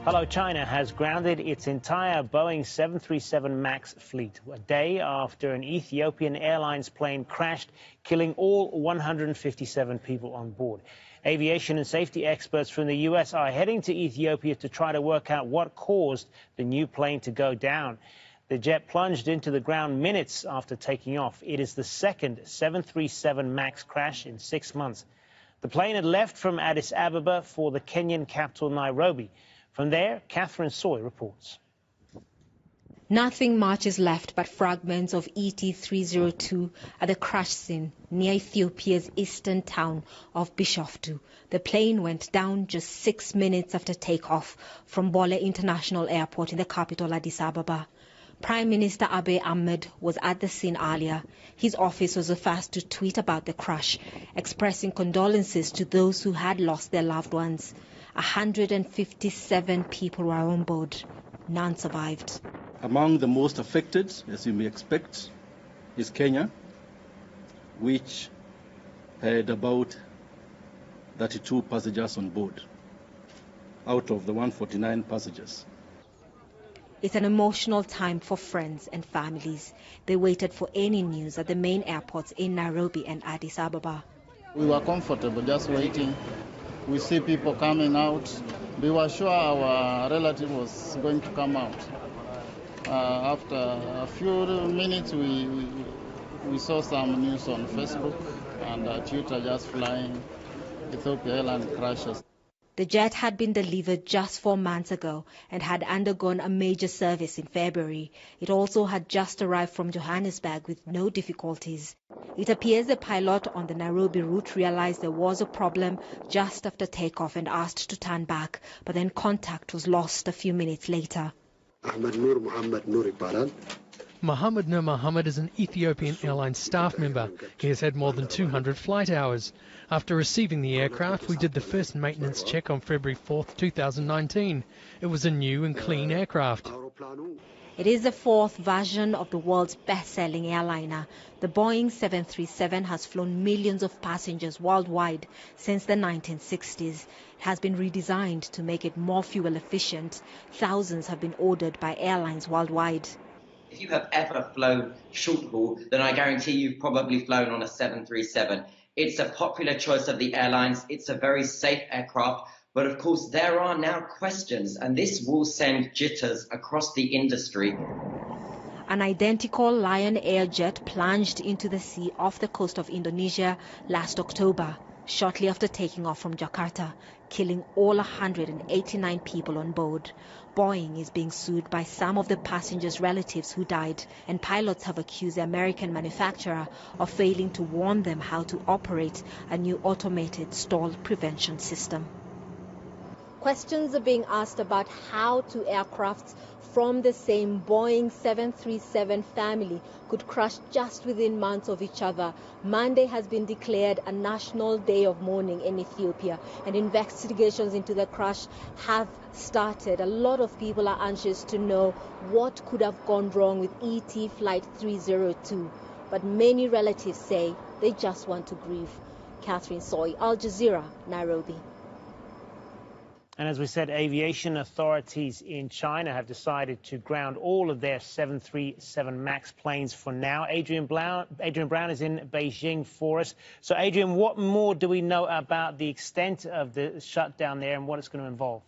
Hello, China has grounded its entire Boeing 737 MAX fleet a day after an Ethiopian Airlines plane crashed, killing all 157 people on board. Aviation and safety experts from the U.S. are heading to Ethiopia to try to work out what caused the new plane to go down. The jet plunged into the ground minutes after taking off. It is the second 737 MAX crash in 6 months. The plane had left from Addis Ababa for the Kenyan capital, Nairobi. From there, Catherine Soy reports. Nothing much is left but fragments of ET-302 at the crash scene near Ethiopia's eastern town of Bishoftu. The plane went down just 6 minutes after takeoff from Bole International Airport in the capital, Addis Ababa. Prime Minister Abiy Ahmed was at the scene earlier. His office was the first to tweet about the crash, expressing condolences to those who had lost their loved ones. 157 people were on board. None survived. Among the most affected, as you may expect, is Kenya, which had about 32 passengers on board out of the 149 passengers. It's an emotional time for friends and families. They waited for any news at the main airports in Nairobi and Addis Ababa. We were comfortable just waiting. We see people coming out. We were sure our relative was going to come out. After a few minutes, we saw some news on Facebook and Twitter just flying Ethiopian Airlines crashes. The jet had been delivered just 4 months ago and had undergone a major service in February. It also had just arrived from Johannesburg with no difficulties. It appears the pilot on the Nairobi route realized there was a problem just after takeoff and asked to turn back, but then contact was lost a few minutes later. Mohammed Nur Mohammed is an Ethiopian Airlines staff member. He has had more than 200 flight hours. After receiving the aircraft, we did the first maintenance check on February 4th, 2019. It was a new and clean aircraft. It is the fourth version of the world's best-selling airliner. The Boeing 737 has flown millions of passengers worldwide since the 1960s. It has been redesigned to make it more fuel efficient. Thousands have been ordered by airlines worldwide. If you have ever flown short haul, then I guarantee you've probably flown on a 737. It's a popular choice of the airlines. It's a very safe aircraft. But of course, there are now questions, and this will send jitters across the industry. An identical Lion Air jet plunged into the sea off the coast of Indonesia last October, shortly after taking off from Jakarta, killing all 189 people on board. Boeing is being sued by some of the passengers' relatives who died, and pilots have accused the American manufacturer of failing to warn them how to operate a new automated stall prevention system. Questions are being asked about how two aircrafts from the same Boeing 737 family could crash just within months of each other. Monday has been declared a national day of mourning in Ethiopia, and investigations into the crash have started. A lot of people are anxious to know what could have gone wrong with ET Flight 302, but many relatives say they just want to grieve. Catherine Soy, Al Jazeera, Nairobi. And as we said, aviation authorities in China have decided to ground all of their 737 MAX planes for now. Adrian Brown is in Beijing for us. So, Adrian, what more do we know about the extent of the shutdown there and what it's going to involve?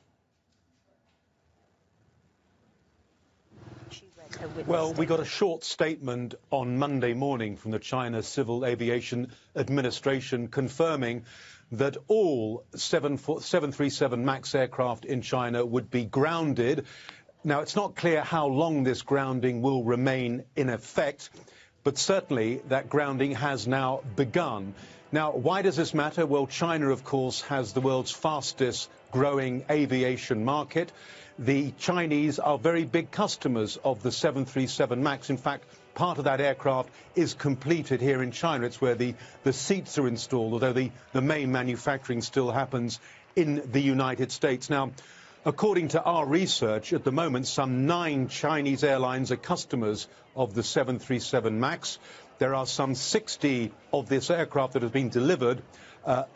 Well, we got a short statement on Monday morning from the China Civil Aviation Administration confirming that all 737 MAX aircraft in China would be grounded. Now, it's not clear how long this grounding will remain in effect, but certainly that grounding has now begun. Now, why does this matter? Well, China, of course, has the world's fastest growing aviation market. The Chinese are very big customers of the 737 MAX. In fact, part of that aircraft is completed here in China. It's where the seats are installed, although the main manufacturing still happens in the United States. Now, according to our research, at the moment, some 9 Chinese airlines are customers of the 737 MAX. There are some 60 of this aircraft that have been delivered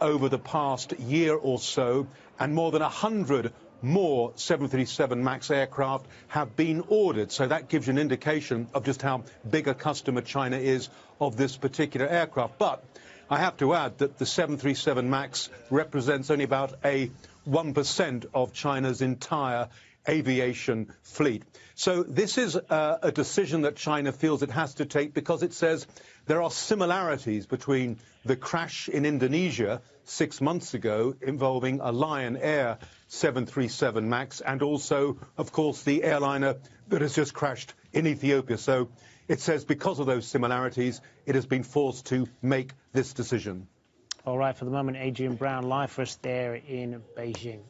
over the past year or so, and more than 100 more 737 MAX aircraft have been ordered. So that gives you an indication of just how big a customer China is of this particular aircraft. But I have to add that the 737 MAX represents only about a 1% of China's entire aviation fleet. So this is a decision that China feels it has to take because it says there are similarities between the crash in Indonesia 6 months ago involving a Lion Air 737 MAX and also, of course, the airliner that has just crashed in Ethiopia. So it says because of those similarities, it has been forced to make this decision. All right, for the moment, Adrian Brown live for us there in Beijing.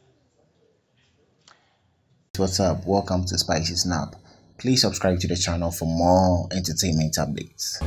What's up? Welcome to Spicy Snap. Please subscribe to the channel for more entertainment updates.